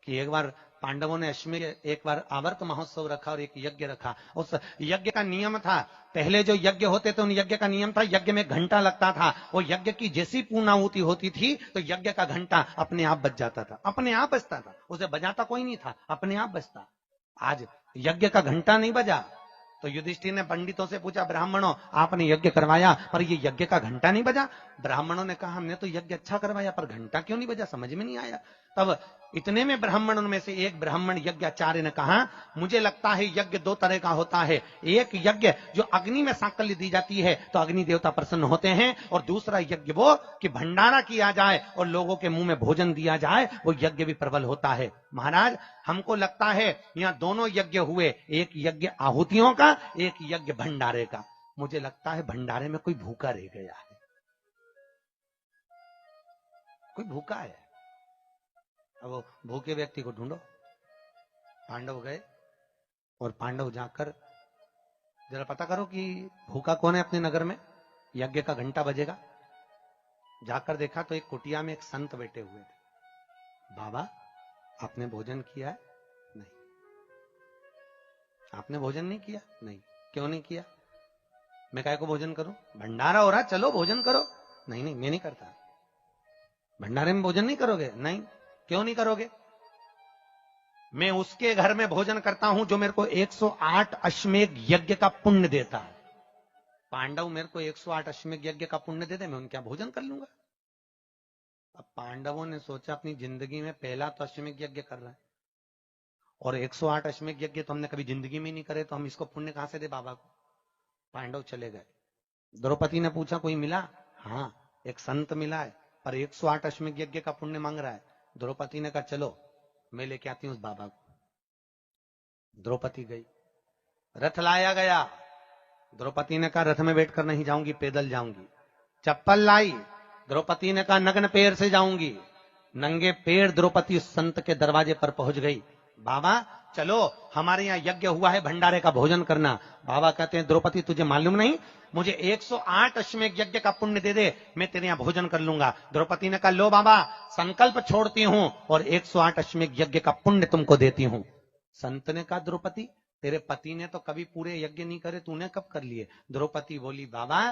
कि एक बार पांडवों ने अश्वमेध, एक बार आवर्त महोत्सव रखा और एक यज्ञ रखा। उस यज्ञ का नियम था, पहले जो यज्ञ होते थे उन यज्ञ का नियम था, यज्ञ में घंटा लगता था। वो यज्ञ की जैसी पूर्णाहुति होती थी तो यज्ञ का घंटा अपने आप बज जाता था, अपने आप बजता था, उसे बजाता कोई नहीं था, अपने आप बजता। आज यज्ञ का घंटा नहीं बजा तो युधिष्ठिर ने पंडितों से पूछा, ब्राह्मणों आपने यज्ञ करवाया पर ये यज्ञ का घंटा नहीं बजा। ब्राह्मणों ने कहा हमने तो यज्ञ अच्छा करवाया पर घंटा क्यों नहीं बजा, समझ में नहीं आया। तब इतने में ब्राह्मणों में से एक ब्राह्मण यज्ञाचार्य ने कहा, मुझे लगता है यज्ञ दो तरह का होता है, एक यज्ञ जो अग्नि में सांकल्य दी जाती है तो अग्नि देवता प्रसन्न होते हैं, और दूसरा यज्ञ वो कि भंडारा किया जाए और लोगों के मुंह में भोजन दिया जाए, वो यज्ञ भी प्रबल होता है। महाराज हमको लगता है यहां दोनों यज्ञ हुए, एक यज्ञ आहुतियों का, एक यज्ञ भंडारे का। मुझे लगता है भंडारे में कोई भूखा रह गया है, कोई भूखा है। अब वो भूखे व्यक्ति को ढूंढो। पांडव गए और पांडव जाकर जरा पता करो कि भूखा कौन है अपने नगर में, यज्ञ का घंटा बजेगा। जाकर देखा तो एक कुटिया में एक संत बैठे हुए थे। बाबा आपने भोजन किया है? नहीं। आपने भोजन नहीं किया? नहीं। क्यों नहीं किया? मैं काहे को भोजन करूं, भंडारा हो रहा, चलो भोजन करो। नहीं नहीं मैं नहीं करता। भंडारे में भोजन नहीं करोगे? नहीं। क्यों नहीं करोगे? मैं उसके घर में भोजन करता हूं जो मेरे को 108 अश्वमेध यज्ञ का पुण्य देता है। पांडव मेरे को 108 अश्वमेध यज्ञ का पुण्य दे दे, मैं उनके भोजन कर लूंगा। अब पांडवों ने सोचा अपनी जिंदगी में पहला तो अश्वमेध यज्ञ कर रहा है और 108 अश्वमेध यज्ञ तो हमने कभी जिंदगी में नहीं करे, तो हम इसको पुण्य कहां से दे बाबा को। पांडव चले गए। द्रौपदी ने पूछा कोई मिला? हाँ एक संत मिला है पर 108 अश्वमेध यज्ञ का पुण्य मांग रहा है। द्रौपदी ने कहा चलो मैं लेके आती हूं उस बाबा को। द्रौपदी गई, रथ लाया गया। द्रौपदी ने कहा रथ में बैठकर नहीं जाऊंगी, पैदल जाऊंगी। चप्पल लाई, द्रौपदी ने कहा नग्न पैर से जाऊंगी। नंगे पैर द्रौपदी उस संत के दरवाजे पर पहुंच गई। बाबा चलो हमारे यहाँ यज्ञ हुआ है, भंडारे का भोजन करना। बाबा कहते हैं द्रौपदी तुझे मालूम नहीं, मुझे 108 अश्वमेध यज्ञ का पुण्य दे दे, मैं तेरे यहाँ भोजन कर लूंगा। द्रौपदी ने कहा लो बाबा संकल्प छोड़ती हूं और 108 अश्वमेध यज्ञ का पुण्य तुमको देती हूं। संत ने कहा द्रौपदी तेरे पति ने तो कभी पूरे यज्ञ नहीं करे, तूने कब कर लिए? द्रौपदी बोली बाबा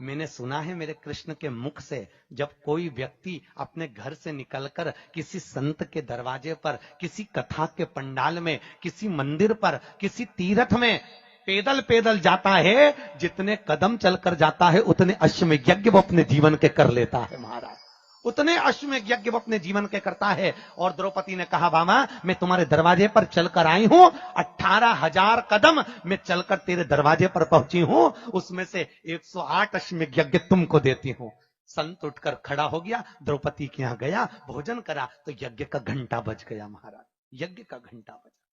मैंने सुना है मेरे कृष्ण के मुख से, जब कोई व्यक्ति अपने घर से निकलकर किसी संत के दरवाजे पर, किसी कथा के पंडाल में, किसी मंदिर पर, किसी तीर्थ में पैदल पैदल जाता है, जितने कदम चलकर जाता है उतने अश्वमेध यज्ञ वो अपने जीवन के कर लेता है महाराज, उतने अश्वमेध यज्ञ वो अपने जीवन के करता है। और द्रौपदी ने कहा बाबा मैं तुम्हारे दरवाजे पर चलकर आई हूं, 18,000 कदम मैं चलकर तेरे दरवाजे पर पहुंची हूं, उसमें से 108 अश्वमेध यज्ञ तुमको देती हूं। संत उठकर खड़ा हो गया, द्रौपदी के यहां गया, भोजन करा तो यज्ञ का घंटा बज गया महाराज, यज्ञ का घंटा बजा।